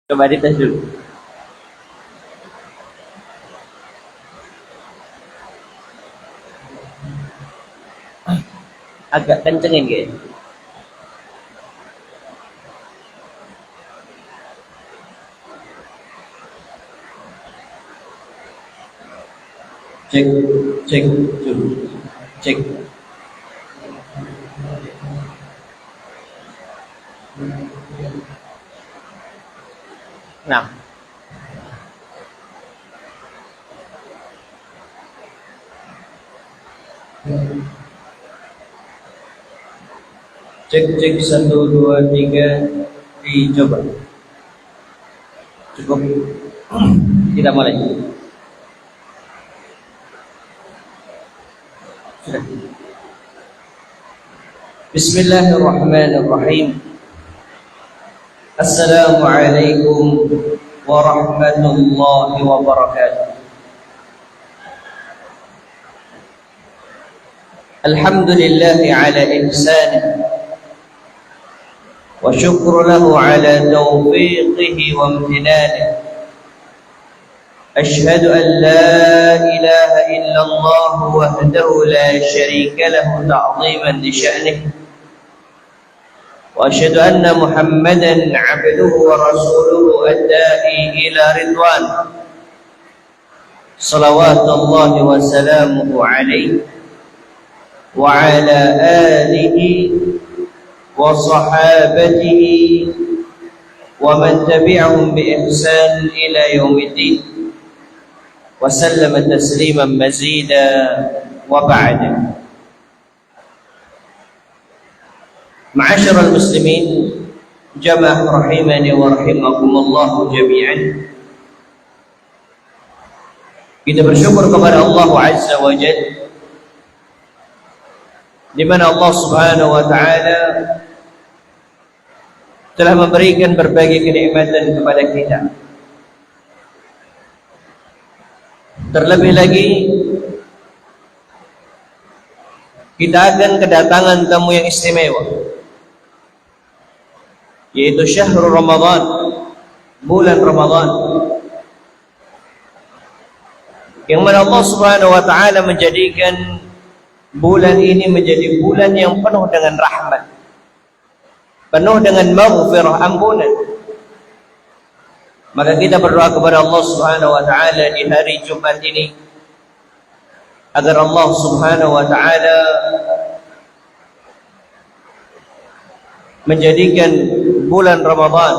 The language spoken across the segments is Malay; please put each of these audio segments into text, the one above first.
Coba dites dulu. Agak kencengin guys. Cek, cek dulu. Cek. Nah. Cek, cek 1, 2, 3. Dicoba. Cukup. Kita mulai. Sudah. Bismillahirrahmanirrahim. Assalamualaikum warahmatullahi wabarakatuh. Alhamdulillahi ala ihsanih wa syukru lahu ala taufiqihi wa amtinanih. Ashhadu an la ilaha illallah wahdahu la syarika lahu ta'ziman li sya'nih. Wa ashhadu anna Muhammadan 'abduhu wa rasuluhu ad-da'i ila ridwan. Salawatullahi wa salamuhu alaihi wa ala alihi wa sahabatihi wa man tabi'ahum bi ihsan ila yaumiddin. Wa sallama tasliman mazida wa ba'da. Ma'asyiral muslimin, jamaah rahimani wa rahimakumullah jami'an. Kita bersyukur kepada Allah Azza wa Jalla, di mana Allah Subhanahu wa taala telah memberikan berbagai kenikmatan kepada kita. Terlebih lagi kita akan kedatangan tamu yang istimewa, yaitu syahrul Ramadan, bulan Ramadan, yang mana Allah Subhanahu wa taala menjadikan bulan ini menjadi bulan yang penuh dengan rahmat, penuh dengan maghfirah, ampunan. Maka kita berdoa kepada Allah Subhanahu wa taala di hari Jumat ini agar Allah Subhanahu wa taala menjadikan bulan Ramadan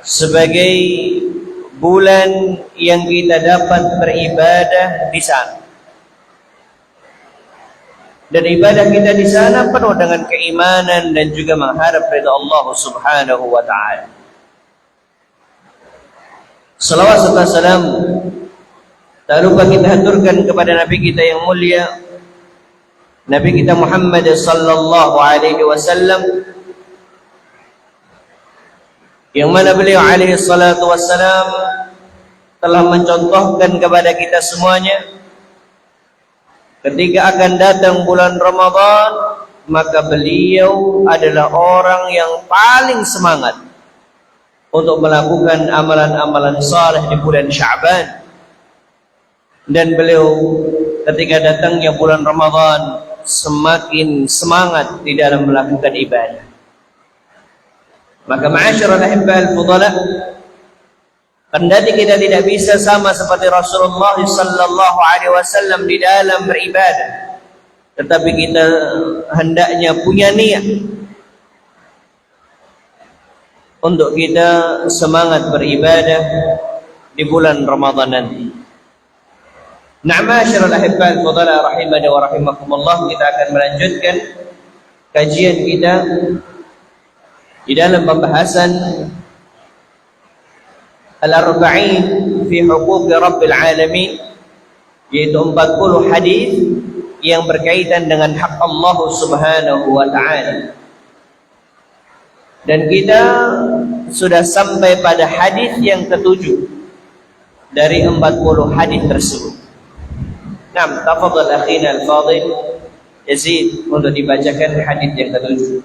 sebagai bulan yang kita dapat beribadah di sana. Dan ibadah kita di sana penuh dengan keimanan dan juga mengharap ridha Allah Subhanahu wa taala. Salawat serta salam tak lupa kita haturkan kepada Nabi kita yang mulia, Nabi kita Muhammad sallallahu alaihi wasallam, yang mana beliau alaihi salatu wassalam telah mencontohkan kepada kita semuanya, ketika akan datang bulan Ramadan, maka beliau adalah orang yang paling semangat untuk melakukan amalan-amalan saleh di bulan Sya'ban. Dan beliau ketika datangnya bulan Ramadan semakin semangat di dalam melakukan ibadah. Maka ma'asyiral ahibbal fudala, kendati kita tidak bisa sama seperti Rasulullah sallallahu alaihi wasallam di dalam beribadah, tetapi kita hendaknya punya niat untuk kita semangat beribadah di bulan Ramadan nanti. Nah, ma'asyiral ahibbal fudala rahimani wa rahimakumullah, kita akan melanjutkan kajian kita di dalam pembahasan Al-Arba'in fi Huquq Rabbil Alamin, yaitu 40 hadis yang berkaitan dengan hak Allah Subhanahu wa taala. Dan kita sudah sampai pada hadis yang ke-7 dari 40 hadis tersebut. Naam, tafadhal akhina al-fadil Yazid untuk dibacakan hadis yang ke-7.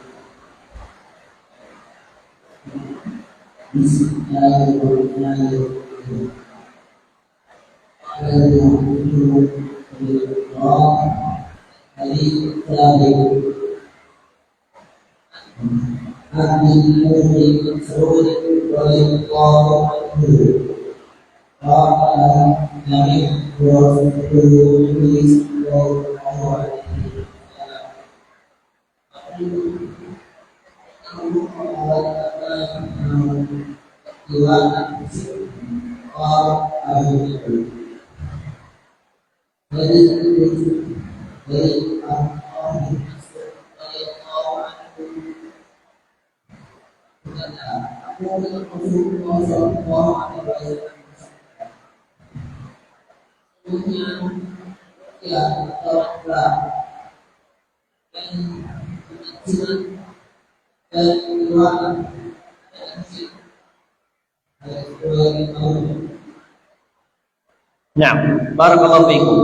Nah, barakallahu fikum.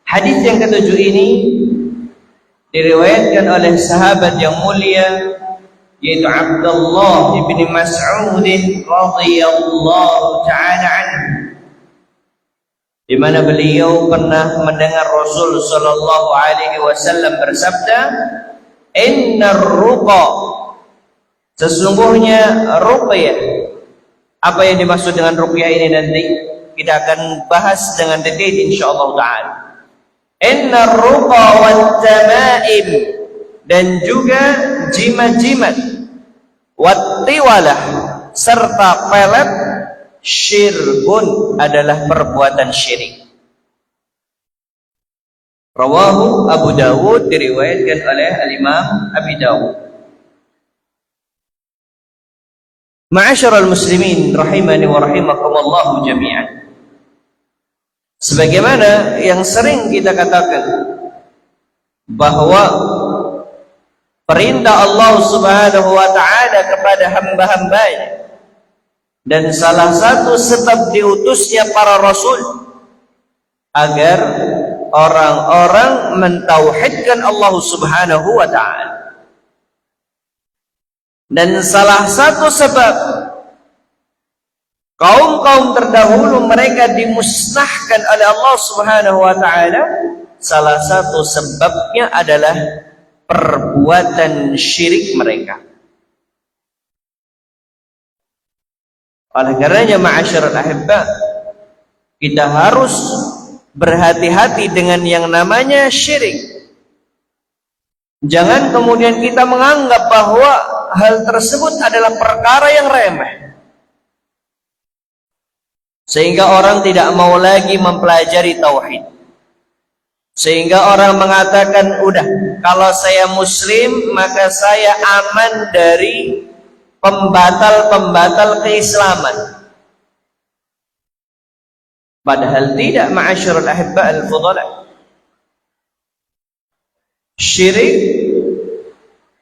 Hadis yang ketujuh ini diriwayatkan oleh sahabat yang mulia yaitu Abdullah bin Mas'ud radhiyallahu taala anhu, di mana beliau pernah mendengar Rasul sallallahu alaihi wasallam bersabda, "Innar ruqa", sesungguhnya ruqyah. Apa yang dimaksud dengan ruqyah ini nanti kita akan bahas dengan detail insyaallah taala. Innar ruqa wat tamaim, dan juga jimat-jimat, wat tiwalah, serta pelet, syirkun, adalah perbuatan syirik. Rawahu Abu Dawud, diriwayatkan oleh Al-Imam Abi Dawud. Ma'asyiral muslimin rahimani wa rahimakumullah jami'an. Sebagaimana yang sering kita katakan bahwa perintah Allah Subhanahu wa taala kepada hamba-hambanya dan salah satu sebab diutusnya para rasul agar orang-orang mentauhidkan Allah Subhanahu wa taala. Dan salah satu sebab kaum-kaum terdahulu mereka dimusnahkan oleh Allah Subhanahu wa taala, salah satu sebabnya adalah perbuatan syirik mereka. Oleh karenanya ma'asyiral ahibba, kita harus berhati-hati dengan yang namanya syirik. Jangan kemudian kita menganggap bahwa hal tersebut adalah perkara yang remeh, sehingga orang tidak mau lagi mempelajari tauhid. Sehingga orang mengatakan, udah, kalau saya muslim maka saya aman dari pembatal-pembatal keislaman. Padahal tidak, ma'asyiral ahibba al-fudala. Syirik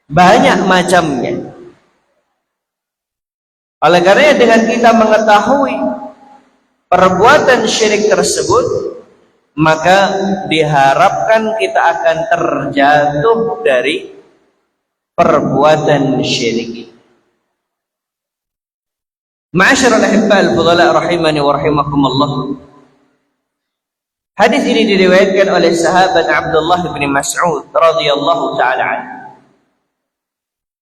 banyak macamnya. Oleh karena dengan kita mengetahui perbuatan syirik tersebut, maka diharapkan kita akan terjatuh dari perbuatan syirik. Ma'asyiral ahibba al-fudala rahimani wa rahimakumullah. Hadis ini diriwayatkan oleh sahabat Abdullah bin Mas'ud radhiyallahu taala anhu.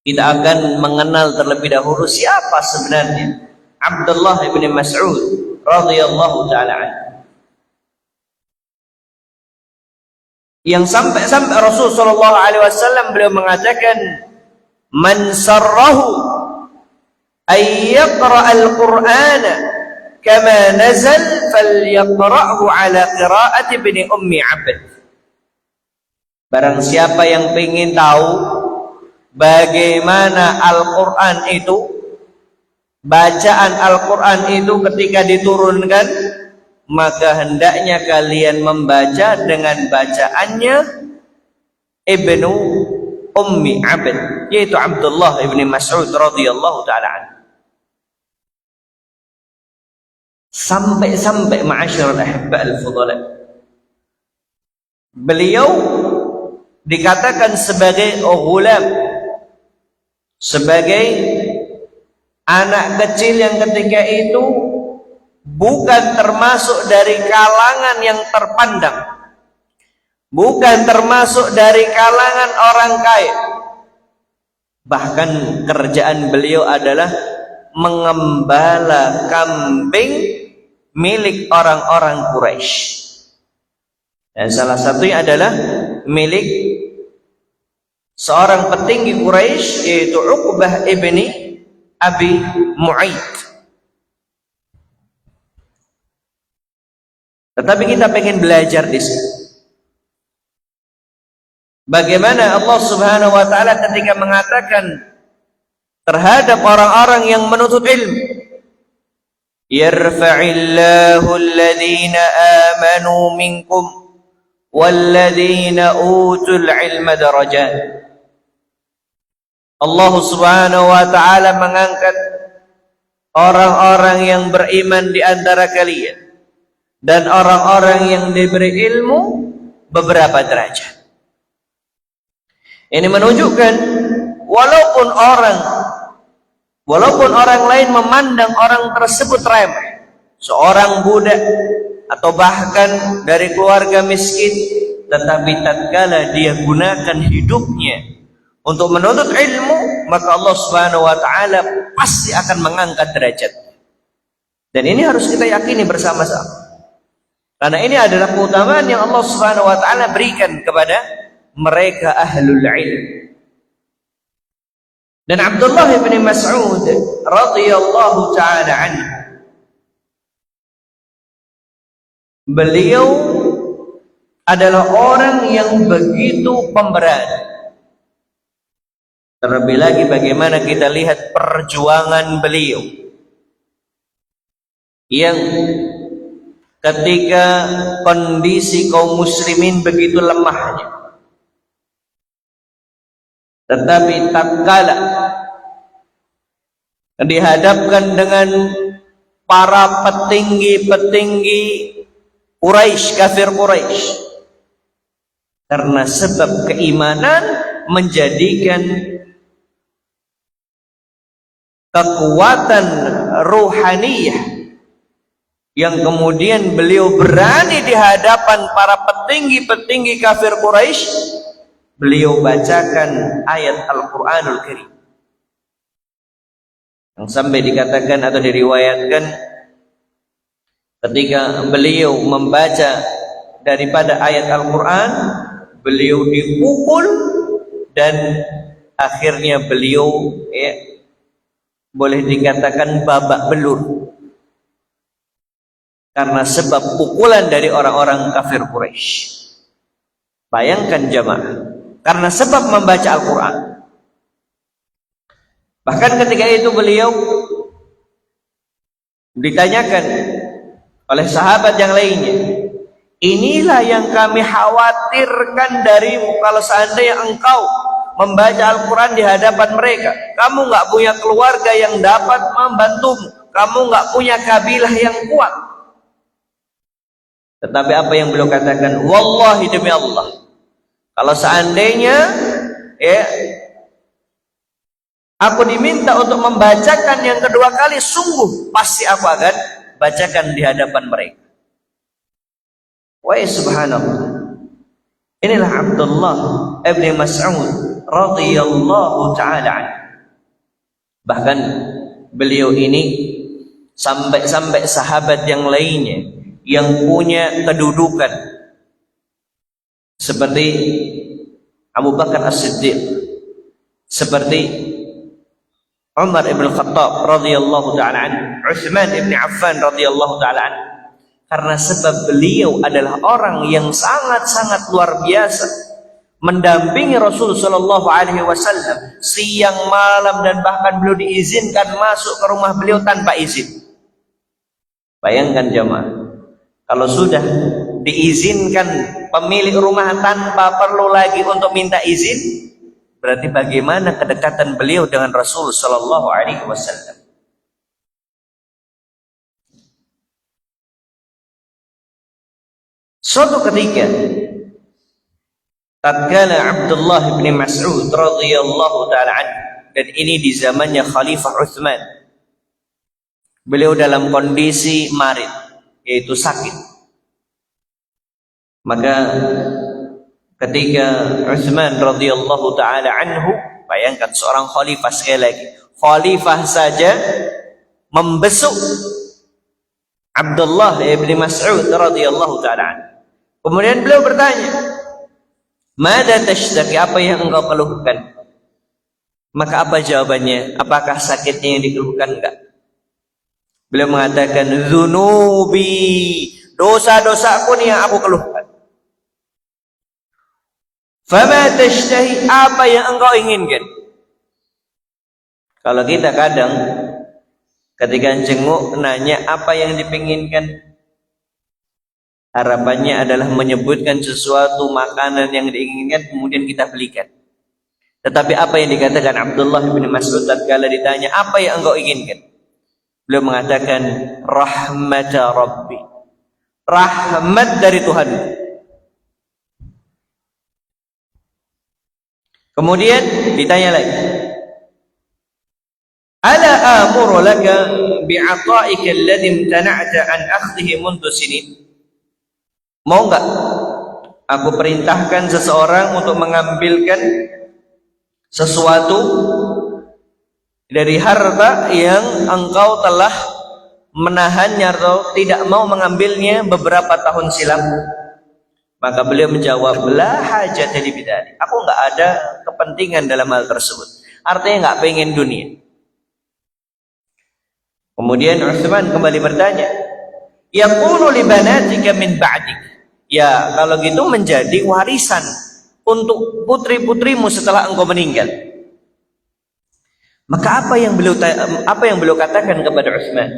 Kita akan mengenal terlebih dahulu siapa sebenarnya Abdullah bin Mas'ud radhiyallahu taala anhu, yang sampai Rasul sallallahu alaihi wasallam beliau mengatakan, man sarrahu ay yaqra al-Qur'ana kama nazal falyaqra'hu ala qira'ati ibni ummi abd. Barang siapa yang ingin tahu bagaimana Al-Qur'an itu, bacaan Al-Qur'an itu ketika diturunkan, maka hendaknya kalian membaca dengan bacaannya Ibnu Ummi Abd, yaitu Abdullah ibn Mas'ud radhiyallahu ta'ala anhu. Sampai-sampai ma'asyiral ahibba al-fudala, beliau dikatakan sebagai ghulam, sebagai Anak kecil yang ketika itu bukan termasuk dari kalangan yang terpandang, bukan termasuk dari kalangan orang kaya. Bahkan kerjaan beliau adalah mengembala kambing milik orang-orang Quraisy. Dan salah satunya adalah milik seorang petinggi Quraisy, yaitu Uqbah ibni Abi Mu'aid. Tetapi kita pengen belajar di sini, bagaimana Allah Subhanahu wa taala ketika mengatakan terhadap orang-orang yang menuntut ilmu, yarfa'illahu alladhina amanu minkum walladzina utul ilma darajat. Allah Subhanahu wa taala mengangkat orang-orang yang beriman di antara kalian dan orang-orang yang diberi ilmu beberapa derajat. Ini menunjukkan walaupun orang lain memandang orang tersebut remeh, seorang budak atau bahkan dari keluarga miskin, tetapi tatkala dia gunakan hidupnya untuk menuntut ilmu, maka Allah Subhanahu wa taala pasti akan mengangkat derajat. Dan ini harus kita yakini bersama-sama. Karena ini adalah keutamaan yang Allah Subhanahu wa taala berikan kepada mereka ahlul ilm. Dan Abdullah bin Mas'ud radhiyallahu taala anhu, beliau adalah orang yang begitu pemberani. Terlebih lagi bagaimana kita lihat perjuangan beliau yang ketika kondisi kaum muslimin begitu lemahnya, tetapi tatkala dihadapkan dengan para petinggi-petinggi Quraisy, kafir Quraisy, karena sebab keimanan menjadikan kekuatan ruhaniyah yang kemudian beliau berani di hadapan para petinggi-petinggi kafir Quraisy, beliau bacakan ayat Al-Qur'anul Karim yang sampai dikatakan atau diriwayatkan ketika beliau membaca daripada ayat Al-Qur'an, beliau dipukul dan akhirnya beliau boleh dikatakan babak belur karena sebab pukulan dari orang-orang kafir Quraisy. Bayangkan jemaah, karena sebab membaca Al-Quran. Bahkan ketika itu beliau ditanyakan oleh sahabat yang lainnya, inilah yang kami khawatirkan darimu kalau seandainya engkau membaca Al-Quran di hadapan mereka. Kamu nggak punya keluarga yang dapat membantumu, kamu nggak punya kabilah yang kuat. Tetapi apa yang beliau katakan, wallahi demi Allah, kalau seandainya aku diminta untuk membacakan yang kedua kali, sungguh pasti aku akan bacakan di hadapan mereka. Wa subhanallah. Inilah Abdullah ibn Mas'ud radhiyallahu taala anhu. Bahkan beliau ini sampai sahabat yang lainnya yang punya kedudukan seperti Abu Bakar As-Siddiq, seperti Umar ibn Khattab radhiyallahu taala anhu, Utsman ibn Affan radhiyallahu taala anhu, karena sebab beliau adalah orang yang sangat-sangat luar biasa mendampingi Rasul sallallahu alaihi wasallam siang malam, dan bahkan beliau diizinkan masuk ke rumah beliau tanpa izin. Bayangkan jemaah, kalau sudah diizinkan pemilik rumah tanpa perlu lagi untuk minta izin, berarti bagaimana kedekatan beliau dengan Rasul sallallahu alaihi wasallam. Suatu ketika tatkala Abdullah bin Mas'ud radhiyallahu taala anhu, dan ini di zamannya Khalifah Utsman Beliau dalam kondisi marid, yaitu sakit. Maka ketika Utsman radhiyallahu taala anhu, bayangkan seorang khalifah, sekali lagi khalifah saja membesuk Abdullah bin Mas'ud radhiyallahu taala anhu. Kemudian beliau bertanya, "Mada tashtaki?" Apa yang engkau keluhkan? Maka apa jawabannya? Apakah sakitnya yang dikeluhkan? Enggak. Beliau mengatakan, "Dzunubi," dosa-dosaku nih yang aku keluhkan. "Fama tashtahi?" Apa yang engkau inginkan? Kalau kita kadang ketika jenguk nanya apa yang dipinginkan, harapannya adalah menyebutkan sesuatu makanan yang diinginkan, kemudian kita belikan. Tetapi apa yang dikatakan Abdullah bin Mas'ud tatkala ditanya, apa yang engkau inginkan? Beliau mengatakan, rahmata Rabbi, rahmat dari Tuhan. Kemudian ditanya lagi, ala amuru laka bi'ata'ika alladhi imtana'ta an akhdhihi mundu sinin? Mau enggak aku perintahkan seseorang untuk mengambilkan sesuatu dari harta yang engkau telah menahannya atau tidak mau mengambilnya beberapa tahun silam? Maka beliau menjawab, la hajat li bidzalik. Aku enggak ada kepentingan dalam hal tersebut. Artinya enggak pengen dunia. Kemudian Utsman kembali bertanya, yaqulu li banatika min ba'dik. Ya, kalau gitu menjadi warisan untuk putri-putrimu setelah engkau meninggal. Maka apa yang beliau katakan kepada Utsman?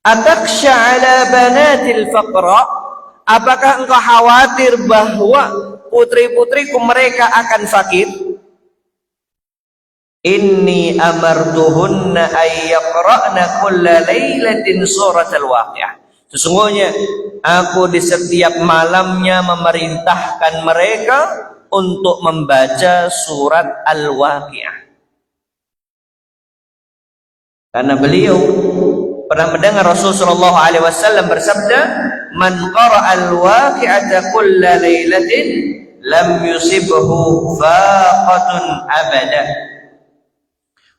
Atakhsha ala banatil faqra? Apakah engkau khawatir bahwa putri-putriku mereka akan fakir? Inni amartuhunna ay yaqra'na kulla lailatin suratal waqi'ah. Sesungguhnya aku di setiap malamnya memerintahkan mereka untuk membaca surat Al-Waqi'ah. Karena beliau pernah mendengar Rasulullah SAW bersabda, man qara'a al-waqi'ata kulla lailatin lam yusibhu faqatun abada.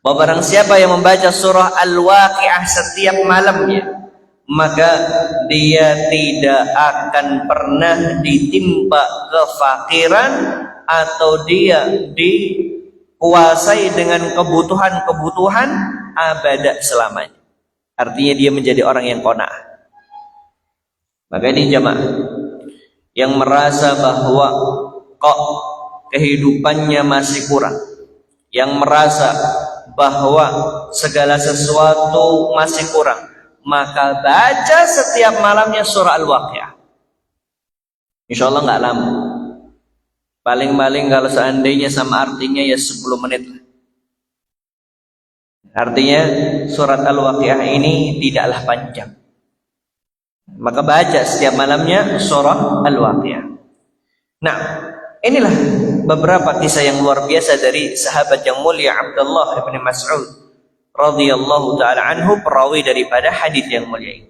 Bahwa barang siapa yang membaca surah Al-Waqi'ah setiap malamnya, maka dia tidak akan pernah ditimpa kefakiran atau dia dikuasai dengan kebutuhan-kebutuhan abada selamanya. Artinya dia menjadi orang yang qanaah. Maka ini jamaah yang merasa bahwa kok kehidupannya masih kurang, yang merasa bahwa segala sesuatu masih kurang, maka baca setiap malamnya surah Al-Waqi'ah. Insya Allah nggak lama. Paling-paling kalau seandainya sama artinya ya 10 menit. Artinya surat Al-Waqi'ah ini tidaklah panjang. Maka baca setiap malamnya surah Al-Waqi'ah. Nah, inilah beberapa kisah yang luar biasa dari sahabat yang mulia Abdullah bin Mas'ud radhiyallahu taala anhu, perawi daripada hadis yang mulia ini.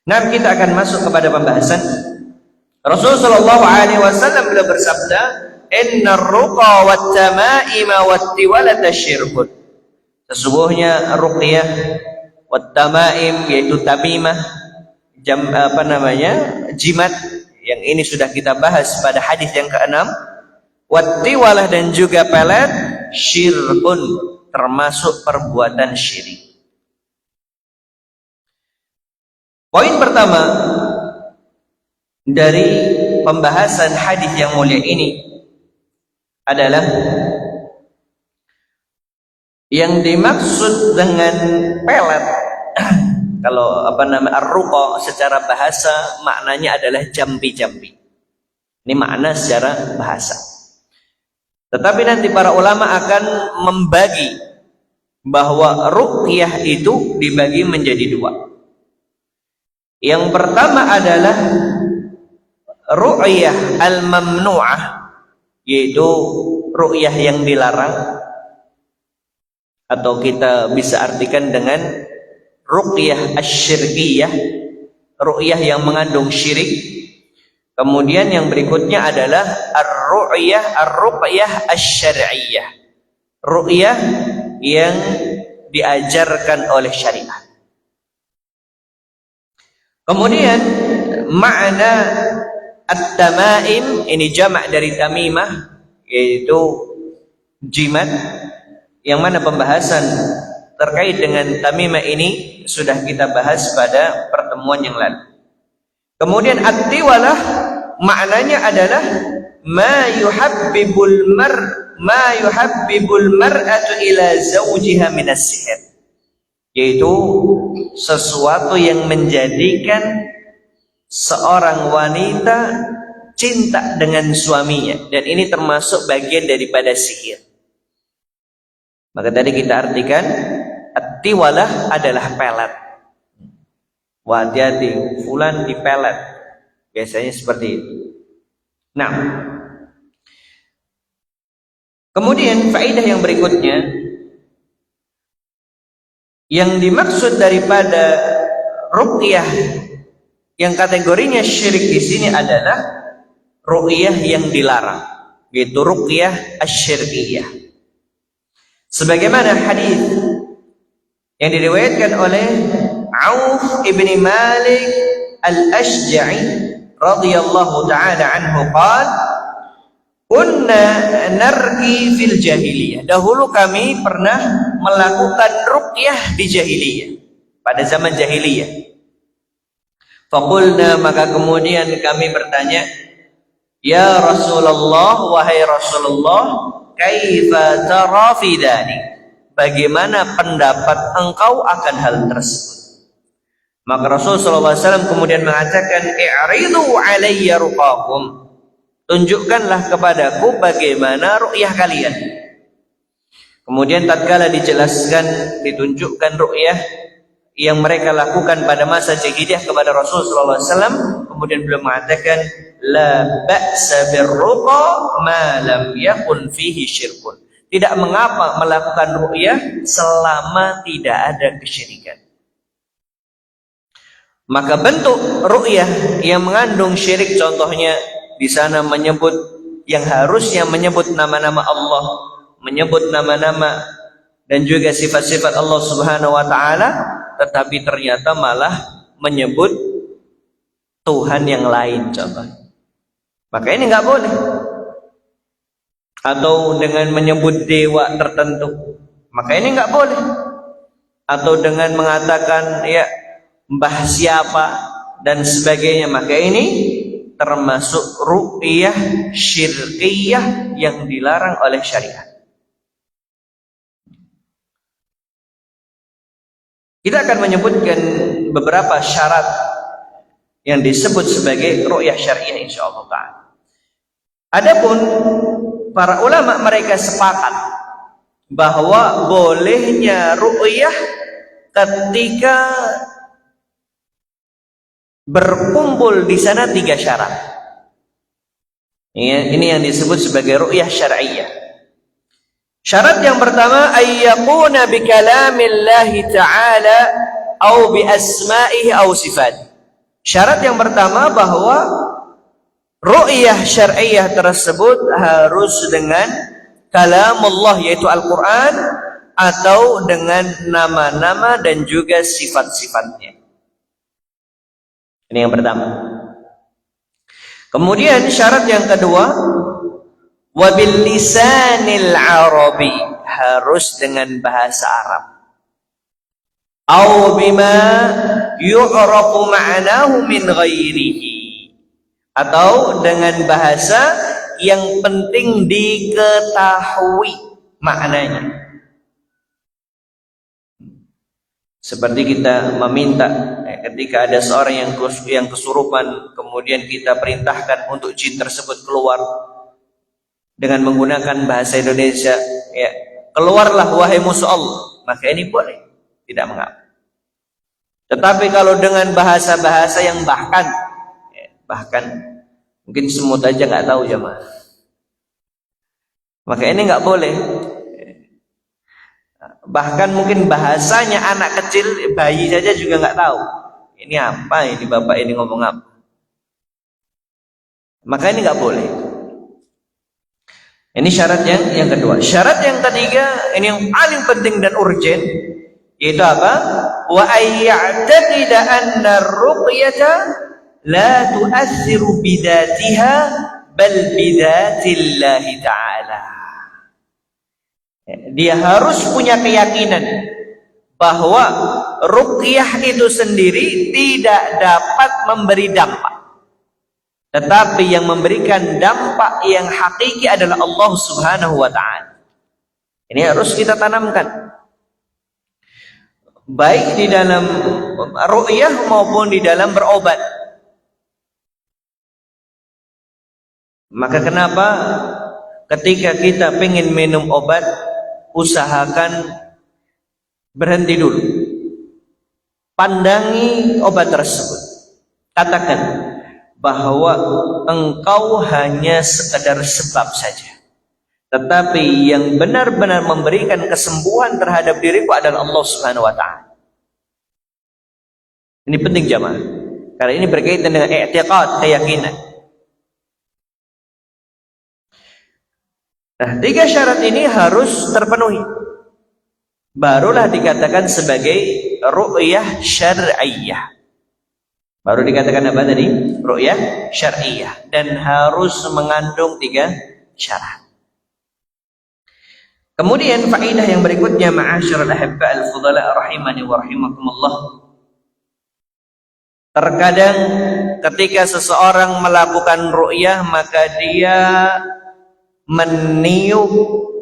Nah, kita akan masuk kepada pembahasan. Rasulullah sallallahu alaihi wasallam beliau bersabda, "Innar ruqa wat tamaima wat tiwalata syirkun." Sesungguhnya ruqyah wat tamaim, yaitu tamimah, jimat, yang ini sudah kita bahas pada hadis yang ke-6, wat tiwalah dan juga pelet, syirkun, termasuk perbuatan syirik. Poin pertama dari pembahasan hadis yang mulia ini adalah yang dimaksud dengan pelet, kalau ar-ruqa secara bahasa maknanya adalah jampi-jampi. Ini makna secara bahasa. Tetapi nanti para ulama akan membagi bahwa ruqyah itu dibagi menjadi dua. Yang pertama adalah ru'yah al-mamnu'ah, yaitu ru'yah yang dilarang, atau kita bisa artikan dengan ruqyah asyirkiyah, ruqyah yang mengandung syirik. Kemudian yang berikutnya adalah ar-ruqyah asyariyah, ruqyah yang diajarkan oleh syariat. Kemudian makna at-tamaim, ini jamak dari tamimah, yaitu jimat, yang mana pembahasan terkait dengan tamimah ini sudah kita bahas pada pertemuan yang lalu. Kemudian at-tiwalah maknanya adalah ma yuhabbibul mar'atu ila zawjiha minas sihir, yaitu sesuatu yang menjadikan seorang wanita cinta dengan suaminya, dan ini termasuk bagian daripada sihir. Maka tadi kita artikan at-tiwalah adalah pelet. Wah, hati-hati, fulan dipelet, biasanya seperti itu. Nah, kemudian faedah yang berikutnya, yang dimaksud daripada ruqyah yang kategorinya syirik di sini adalah ruqyah yang dilarang, yaitu ruqyah asyirkiyah. Sebagaimana hadis yang diriwayatkan oleh Auf ibn Malik al-Ashja'i radhiyallahu ta'ala anhu qala, kunna narqi fil jahiliyah. Dahulu kami pernah melakukan ruqyah di jahiliyah, pada zaman jahiliyah. Faqulna, maka kemudian kami bertanya, ya Rasulullah, wahai Rasulullah, kaifa tara fi dzalik, bagaimana pendapat engkau akan hal tersebut? Maka Rasulullah SAW kemudian mengatakan, i'ridu alayya ruqakum, tunjukkanlah kepadaku bagaimana ruqyah kalian. Kemudian tatkala dijelaskan, ditunjukkan ruqyah yang mereka lakukan pada masa jahiliyah kepada Rasulullah SAW, kemudian beliau mengatakan, la ba'sa birruqa ma lam yakun fihi syirkun, tidak mengapa melakukan ruqyah selama tidak ada kesyirikan. Maka bentuk ruqyah yang mengandung syirik, contohnya di sana menyebut, yang harusnya menyebut nama-nama Allah, menyebut nama-nama dan juga sifat-sifat Allah Subhanahu wa taala, tetapi ternyata malah menyebut Tuhan yang lain, contoh. Maka ini nggak boleh. Atau dengan menyebut dewa tertentu, maka ini nggak boleh. Atau dengan mengatakan ya mbah siapa dan sebagainya, maka ini termasuk ruqyah syirkiyah yang dilarang oleh syariat. Kita akan menyebutkan beberapa syarat yang disebut sebagai ruqyah syar'iyyah insyaallah ta'ala. Adapun para ulama mereka sepakat bahwa bolehnya ruqyah ketika berkumpul di sana 3 syarat. Ini yang disebut sebagai ruqyah syar'iyyah. Syarat yang pertama, ayyakuna bi kalamillahi ta'ala au bi asma'ihi au sifat. Syarat yang pertama bahwa ru'yah syar'iyyah tersebut harus dengan kalamullah, yaitu Al-Quran, atau dengan nama-nama dan juga sifat-sifatnya. Ini yang pertama. Kemudian syarat yang kedua, wabil lisanil arabi, harus dengan bahasa Arab. Au bima yu'rafu ma'nahu min ghairihi, atau dengan bahasa yang penting diketahui maknanya. Seperti kita meminta ketika ada seorang yang kesurupan, kemudian kita perintahkan untuk jin tersebut keluar dengan menggunakan bahasa Indonesia, ya, keluarlah wahai musuh Allah, maka ini boleh, tidak mengapa. Tetapi kalau dengan bahasa-bahasa yang bahkan mungkin semut aja nggak tahu jemaah, maka ini nggak boleh. Bahkan mungkin bahasanya anak kecil, bayi saja juga nggak tahu. Ini apa ini bapak ini ngomong apa? Maka ini nggak boleh. Ini syarat yang kedua. Syarat yang ketiga, ini yang paling penting dan urgent, yaitu apa? Wa ayya'taqida anna ar-ruqyata la tu'assiru bidatiha bal bidatillahi ta'ala. Dia harus punya keyakinan bahwa ruqyah itu sendiri tidak dapat memberi dampak, tetapi yang memberikan dampak yang hakiki adalah Allah Subhanahu wa ta'ala. Ini harus kita tanamkan, baik di dalam ru'yah maupun di dalam berobat. Maka kenapa ketika kita pengen minum obat, usahakan berhenti dulu, pandangi obat tersebut, katakan bahwa engkau hanya sekedar sebab saja, tetapi yang benar-benar memberikan kesembuhan terhadap diriku adalah Allah Subhanahu wa ta'ala. Ini penting jamaah, karena ini berkaitan dengan i'tiqad, keyakinan. Nah, 3 syarat ini harus terpenuhi, barulah dikatakan sebagai ru'yah syar'iyyah. Baru dikatakan apa tadi? Ru'yah syar'iyyah, dan harus mengandung 3 syarat. Kemudian faedah yang berikutnya, ma'asyiral ahibba al-fudala rahimani wa rahimakumullah. Terkadang ketika seseorang melakukan ru'yah, maka dia meniup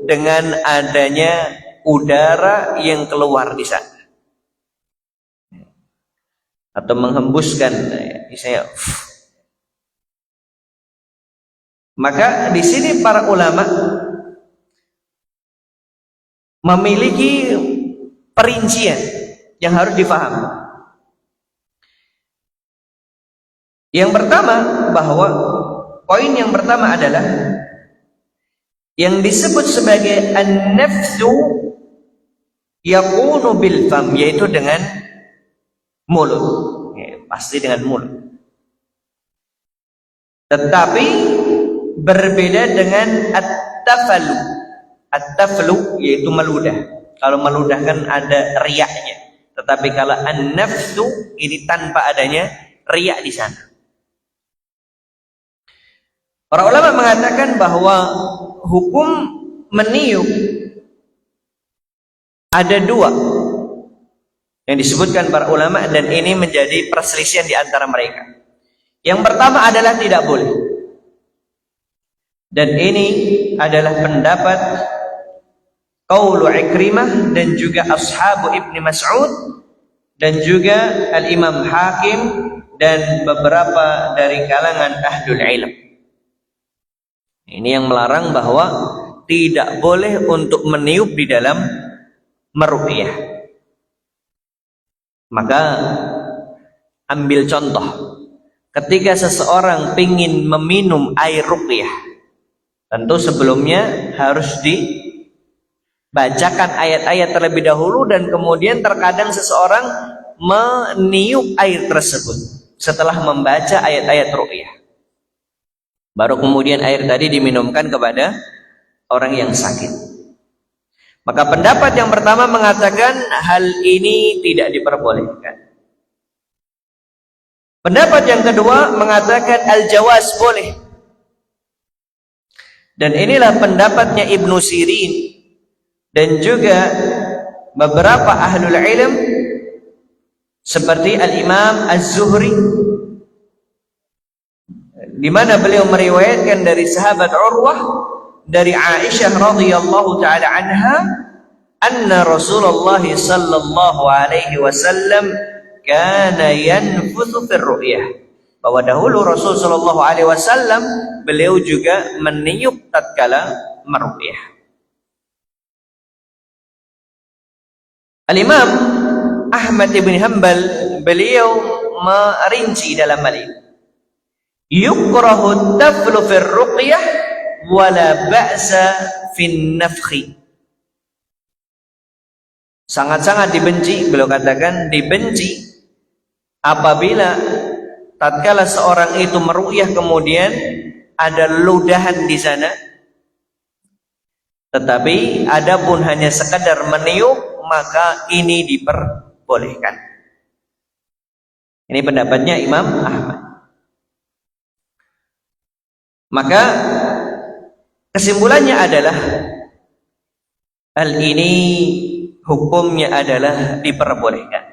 dengan adanya udara yang keluar di sana, atau menghembuskan, misalnya. Maka di sini para ulama memiliki perincian yang harus difahami. Yang pertama, bahwa poin yang pertama adalah yang disebut sebagai an-nafsu yakunu bil fam, yaitu dengan mulut, ya, pasti dengan mulut. Tetapi berbeda dengan at-tafalu. At-taflu yaitu meludah. Kalau meludah kan ada riaknya, tetapi kalau an-nafsu ini tanpa adanya riak di sana. Para ulama mengatakan bahwa hukum meniup ada 2 yang disebutkan para ulama, dan ini menjadi perselisihan di antara mereka. Yang pertama adalah tidak boleh, dan ini adalah pendapat qaulu Ikrimah dan juga ashabu Ibni Mas'ud dan juga al-Imam Hakim dan beberapa dari kalangan ahlul ilm. Ini yang melarang bahwa tidak boleh untuk meniup di dalam meruqyah. Maka ambil contoh, ketika seseorang ingin meminum air ruqyah, tentu sebelumnya harus dibacakan ayat-ayat terlebih dahulu, dan kemudian terkadang seseorang meniup air tersebut setelah membaca ayat-ayat ruqyah. Baru kemudian air tadi diminumkan kepada orang yang sakit. Maka pendapat yang pertama mengatakan hal ini tidak diperbolehkan. Pendapat yang kedua mengatakan al-jawaz, boleh. Dan inilah pendapatnya Ibnu Sirin dan juga beberapa ahlul ilm seperti al-Imam Az-Zuhri, di mana beliau meriwayatkan dari sahabat Urwah dari Aisyah radhiyallahu taala anha, anna Rasulullah sallallahu alaihi wasallam kana yanfuthu fir ru'yah, bahwa dahulu Rasul sallallahu alaihi wasallam beliau juga meniup tatkala meruqyah. Al-Imam Ahmad ibn Hanbal beliau merinci dalam hal ini. Yukrahu taflu fir ruqyah wala ba'sa fin nafkhi. sangat-sangat dibenci, beliau katakan dibenci apabila tatkala seorang itu meru'yah kemudian ada ludahan di sana, tetapi adapun hanya sekadar meniup, maka ini diperbolehkan. Ini pendapatnya Imam Ahmad. Maka kesimpulannya adalah hal ini hukumnya adalah diperbolehkan.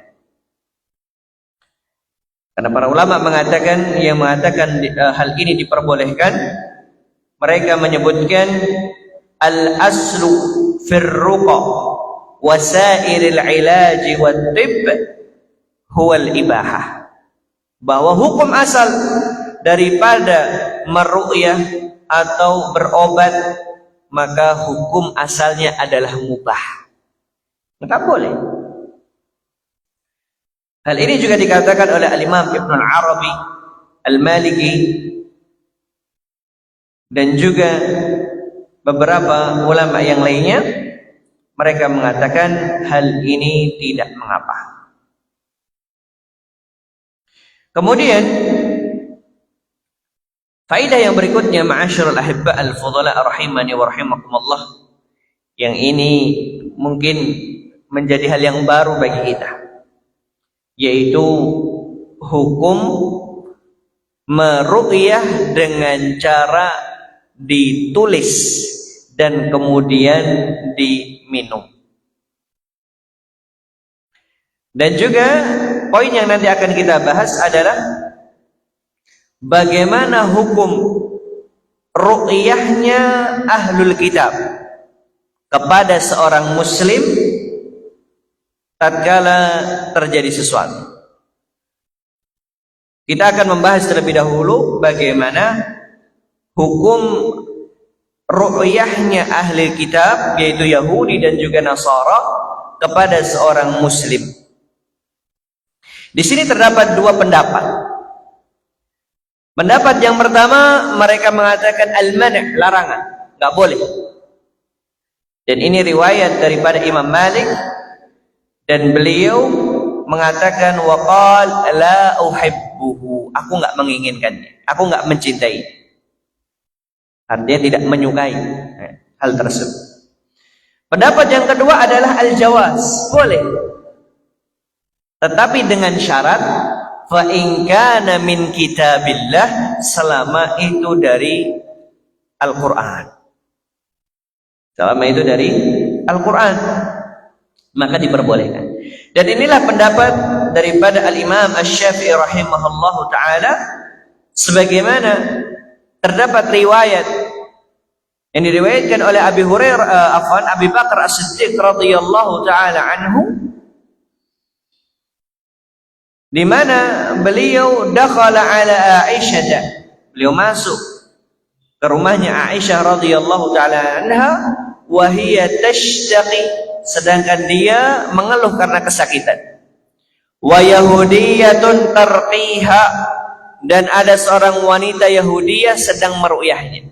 Karena para ulama mengatakan, yang mengatakan hal ini diperbolehkan, mereka menyebutkan al-aslu firruqa wasairil ilaji wat tibb huwal ibahah, bahwa hukum asal daripada meru'yah atau berobat, maka hukum asalnya adalah mubah, maka boleh. Hal ini juga dikatakan oleh Al-Imam Ibn Al-Arabi Al-Maliki dan juga beberapa ulama yang lainnya. Mereka mengatakan hal ini tidak mengapa. Kemudian faedah yang berikutnya, ma'asyiral ahibba al-fudhala rahimani wa rahimakumullah, yang ini mungkin menjadi hal yang baru bagi kita, yaitu hukum meru'yah dengan cara ditulis dan kemudian diminum. Dan juga poin yang nanti akan kita bahas adalah bagaimana hukum ru'yahnya ahlul kitab kepada seorang muslim tatkala terjadi sesuatu. Kita akan membahas terlebih dahulu bagaimana hukum ru'yahnya ahli kitab, yaitu Yahudi dan juga Nasara, kepada seorang muslim. Di sini terdapat dua pendapat. Pendapat yang pertama, mereka mengatakan al-man', larangan, enggak boleh. Dan ini riwayat daripada Imam Malik, dan beliau mengatakan waqal la uhibbuhu, aku enggak menginginkannya, aku enggak mencintai. Artinya tidak menyukai hal tersebut. Pendapat yang kedua adalah al-jawaz, boleh. Tetapi dengan syarat fa in kana min kitabillah, selama itu dari Al-Qur'an. Selama itu dari Al-Qur'an, maka diperbolehkan. Dan inilah pendapat daripada Al-Imam Asy-Syafi'i rahimahullahu taala, sebagaimana terdapat riwayat yang diriwayatkan oleh Abi Bakar As-Siddiq radhiyallahu taala anhu, di mana beliau dakhala ala Aisyah, beliau masuk ke rumahnya Aisyah radhiyallahu taala anha, wa hiya tashtaqi, sedangkan dia mengeluh karena kesakitan. Wa yahudiyatun tarqiha, dan ada seorang wanita Yahudiyah sedang meru'yahnya.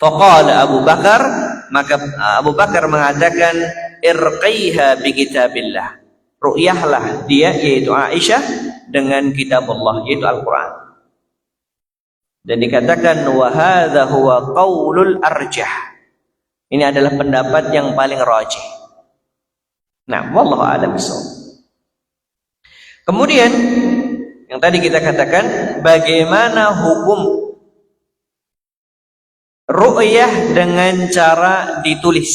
Faqala Abu Bakar, maka Abu Bakar mengatakan irqiha bi kitabillah, ru'yahlah dia, yaitu Aisyah, dengan kitab Allah, yaitu Al-Quran. Dan dikatakan wa hadza huwa qaulul arjah, ini adalah pendapat yang paling rajih. Nah, wallahu a'lam bishawab. Kemudian yang tadi kita katakan, bagaimana hukum ru'yah dengan cara ditulis,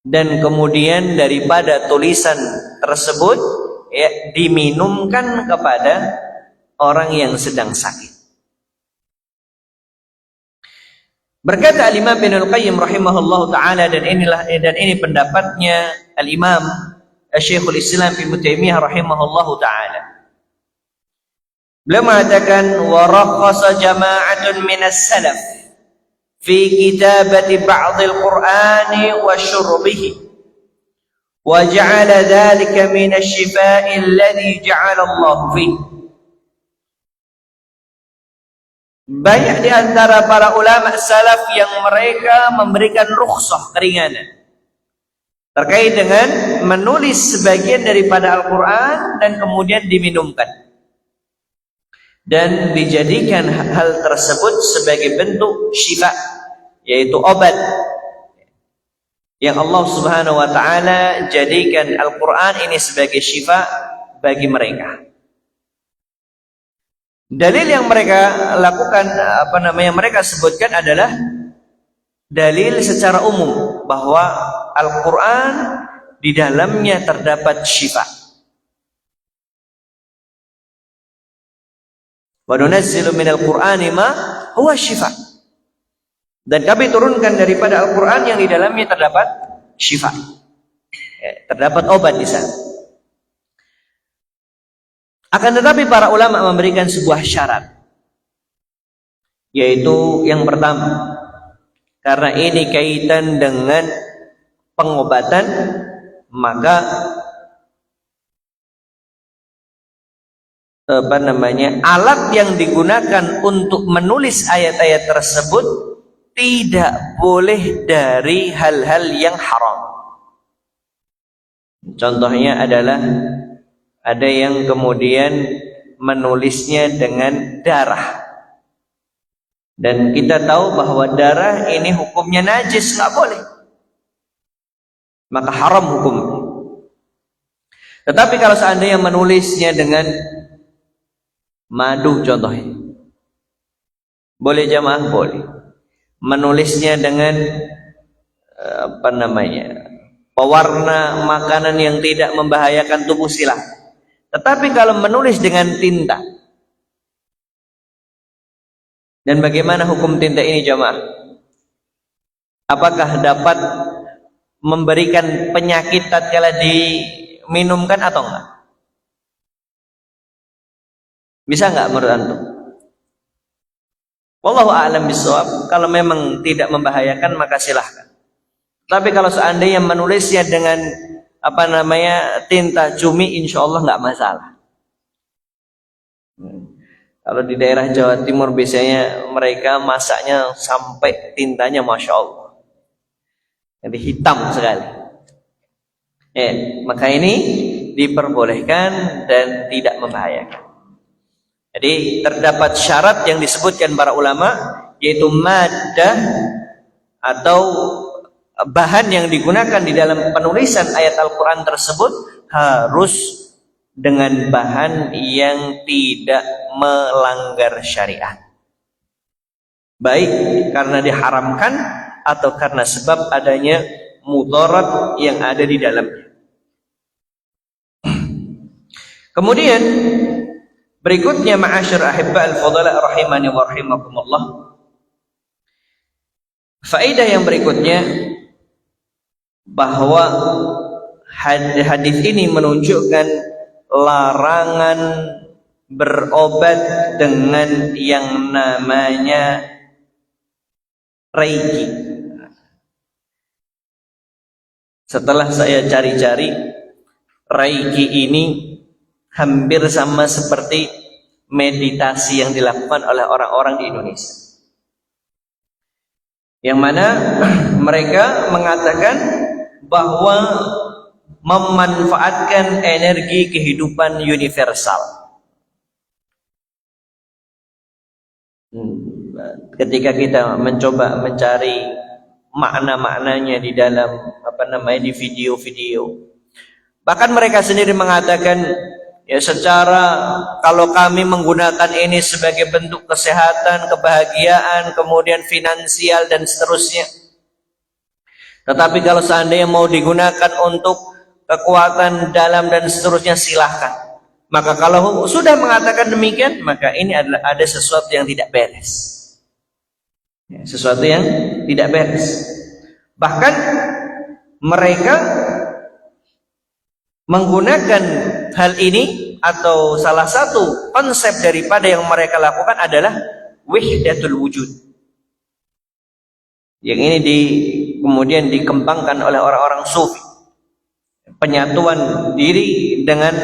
dan kemudian daripada tulisan tersebut ya, diminumkan kepada orang yang sedang sakit. Berkata Al-Imam Ibnul Qayyim rahimahullahu taala, dan ini pendapatnya Al-Imam Syekhul Islam Ibnu Taimiyah rahimahullahu taala. Beliau mengatakan wa rakhasa jama'atun minas salaf fi kitabati ba'dil Qur'ani wa syurbihi wa ja'ala dhalika minasy syifaa'i alladhi ja'ala Allah fihi. Banyak di antara para ulama salaf yang mereka memberikan rukhsah, keringanan, terkait dengan menulis sebagian daripada Al-Quran dan kemudian diminumkan dan dijadikan hal tersebut sebagai bentuk syifa, yaitu obat yang Allah Subhanahu wa taala jadikan Al-Quran ini sebagai syifa bagi mereka. Dalil yang mereka lakukan, mereka sebutkan adalah dalil secara umum bahwa Al-Quran di dalamnya terdapat syifa. Wa nunazzilu minal Qur'ani ma huwa syifa. Dan kami turunkan daripada Al-Quran yang di dalamnya terdapat syifa. Terdapat obat di sana. Akan tetapi para ulama memberikan sebuah syarat, yaitu yang pertama, karena ini kaitan dengan pengobatan, maka alat yang digunakan untuk menulis ayat-ayat tersebut tidak boleh dari hal-hal yang haram. Contohnya adalah ada yang kemudian menulisnya dengan darah, dan kita tahu bahwa darah ini hukumnya najis, nggak boleh, maka haram hukumnya. Tetapi kalau seandainya menulisnya dengan madu contohnya, boleh jamaah? Boleh. Menulisnya dengan pewarna makanan yang tidak membahayakan tubuh, silakan. Tetapi kalau menulis dengan tinta, dan bagaimana hukum tinta ini jamaah? Apakah dapat memberikan penyakit tatkala diminumkan atau enggak? Bisa enggak menurut antum? Wallahu a'lam bishawab. Kalau memang tidak membahayakan maka silahkan. Tapi kalau seandainya menulisnya dengan tinta cumi, insya Allah nggak masalah. Kalau di daerah Jawa Timur biasanya mereka masaknya sampai tintanya masya Allah, jadi hitam sekali. Maka ini diperbolehkan dan tidak membahayakan. Jadi terdapat syarat yang disebutkan para ulama, yaitu maddah atau bahan yang digunakan di dalam penulisan ayat Al-Quran tersebut harus dengan bahan yang tidak melanggar syariat, baik karena diharamkan atau karena sebab adanya mudarat yang ada di dalamnya. Kemudian berikutnya, ma'asyar ahibba al-fadala rahimani wa rahimakumullah, faedah yang berikutnya bahwa hadis ini menunjukkan larangan berobat dengan yang namanya Reiki. Setelah saya cari-cari, Reiki ini hampir sama seperti meditasi yang dilakukan oleh orang-orang di Indonesia, yang mana mereka mengatakan bahwa memanfaatkan energi kehidupan universal. Ketika kita mencoba mencari makna-maknanya di dalam di video-video, bahkan mereka sendiri mengatakan, ya secara kalau kami menggunakan ini sebagai bentuk kesehatan, kebahagiaan, kemudian finansial dan seterusnya. Tetapi kalau seandainya mau digunakan untuk kekuatan dalam dan seterusnya, silahkan. Maka kalau sudah mengatakan demikian, maka ini adalah ada sesuatu yang tidak beres. Sesuatu yang tidak beres. Bahkan mereka menggunakan hal ini, atau salah satu konsep daripada yang mereka lakukan adalah wahdatul wujud. Yang ini kemudian dikembangkan oleh orang-orang sufi, penyatuan diri dengan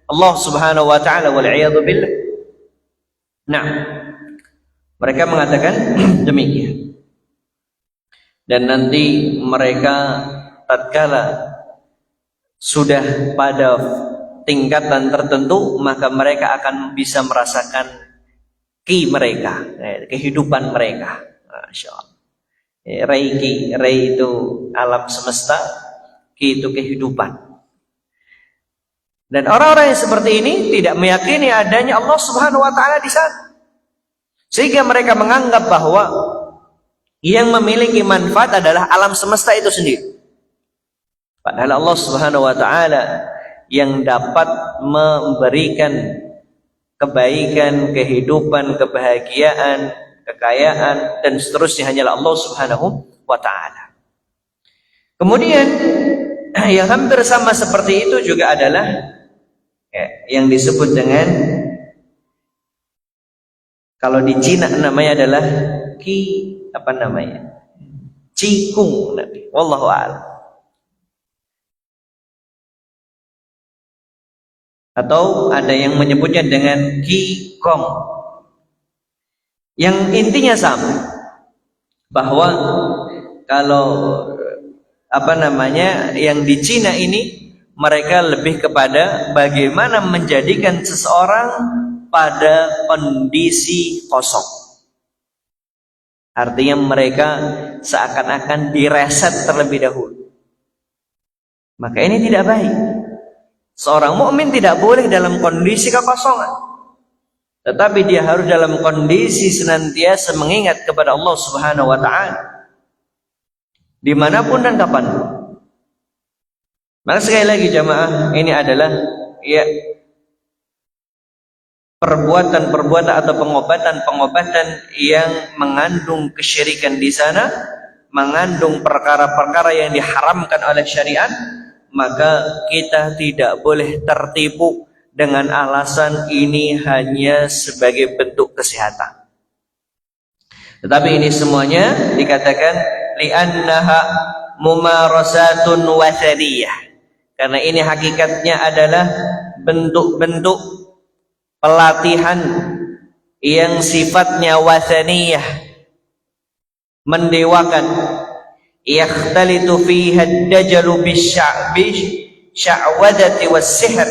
Allah Subhanahu wa taala, wal a'yadu billah. Nah, mereka mengatakan demikian. Dan nanti mereka tatkala sudah pada tingkatan tertentu, maka mereka akan bisa merasakan ki mereka, kehidupan mereka. Masya Allah. Reiki, rei itu alam semesta, ki itu kehidupan. Dan orang-orang yang seperti ini tidak meyakini adanya Allah Subhanahu wa taala di sana. Sehingga mereka menganggap bahwa yang memiliki manfaat adalah alam semesta itu sendiri. Padahal Allah Subhanahu wa taala yang dapat memberikan kebaikan, kehidupan, kebahagiaan, kekayaan dan seterusnya hanyalah Allah Subhanahu wa taala. Kemudian yang hampir sama seperti itu juga adalah yang disebut dengan, kalau di Cina namanya adalah Qigong, wallahu a'lam. Atau ada yang menyebutnya dengan Qigong. Yang intinya sama, bahwa kalau yang di Cina ini, mereka lebih kepada bagaimana menjadikan seseorang pada kondisi kosong. Artinya mereka seakan-akan direset terlebih dahulu. Maka ini tidak baik. Seorang mukmin tidak boleh dalam kondisi kekosongan, tetapi dia harus dalam kondisi senantiasa mengingat kepada Allah Subhanahu wa taala dimanapun dan kapanpun. Maka sekali lagi jamaah, ini adalah perbuatan-perbuatan atau pengobatan-pengobatan yang mengandung kesyirikan di sana, mengandung perkara-perkara yang diharamkan oleh syariat. Maka kita tidak boleh tertipu dengan alasan ini hanya sebagai bentuk kesehatan. Tetapi ini semuanya dikatakan li'annaha mumarasatun wathaniyah, karena ini hakikatnya adalah bentuk-bentuk pelatihan yang sifatnya wathaniyah, mendewakan. Yakhtalitu fiha ad-dajalu bisya'wadati was-sihr,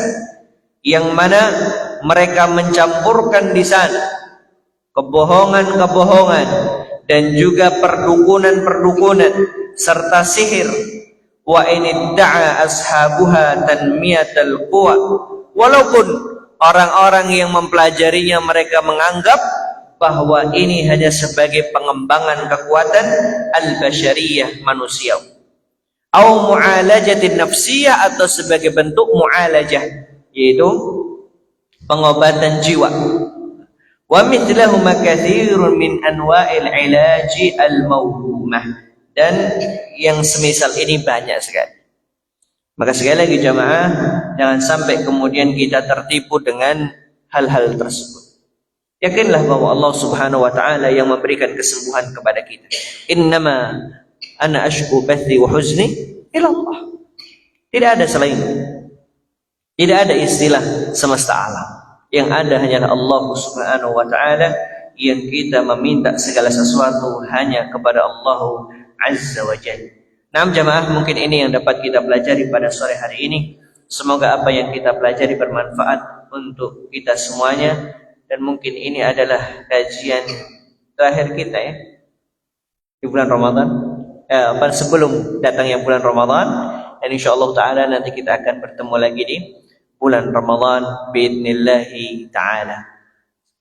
yang mana mereka mencampurkan di sana kebohongan-kebohongan dan juga perdukunan-perdukunan serta sihir. Wa in da'a ashabuha tanmiyatal quwa, walaupun orang-orang yang mempelajarinya mereka menganggap bahwa ini hanya sebagai pengembangan kekuatan al-basyariyah, manusia, atau mu'alajatin nafsiyah, atau sebagai bentuk mu'alajah, yaitu pengobatan jiwa. Wa mithlahu makathirun min anwa'il ilaji al-mawhumah, dan yang semisal ini banyak sekali. Maka sekali lagi jamaah, jangan sampai kemudian kita tertipu dengan hal-hal tersebut. Yakinlah bahwa Allah Subhanahu wa taala yang memberikan kesembuhan kepada kita. Innama ana ashku bathi wa huzni ila Allah. Tidak ada selain, tidak ada istilah semesta alam. Yang ada hanyalah Allah Subhanahu wa taala, yang kita meminta segala sesuatu hanya kepada Allah Azza wa Jalla. Nah, jamaah, mungkin ini yang dapat kita pelajari pada sore hari ini. Semoga apa yang kita pelajari bermanfaat untuk kita semuanya. Dan mungkin ini adalah kajian terakhir kita di bulan Ramadan, sebelum datangnya bulan Ramadan. Dan insyaallah taala nanti kita akan bertemu lagi di bulan Ramadan biidnillahi taala.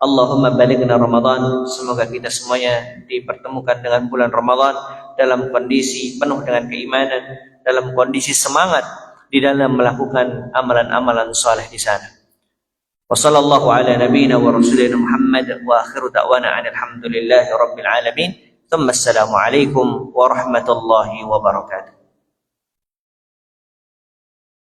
Allahumma balighna Ramadan. Semoga kita semuanya dipertemukan dengan bulan Ramadan dalam kondisi penuh dengan keimanan, dalam kondisi semangat di dalam melakukan amalan-amalan saleh di sana. وصلى الله على نبينا ورسولنا محمد وآخر دعوانا أن الحمد لله رب العالمين ثم السلام عليكم ورحمة الله وبركاته.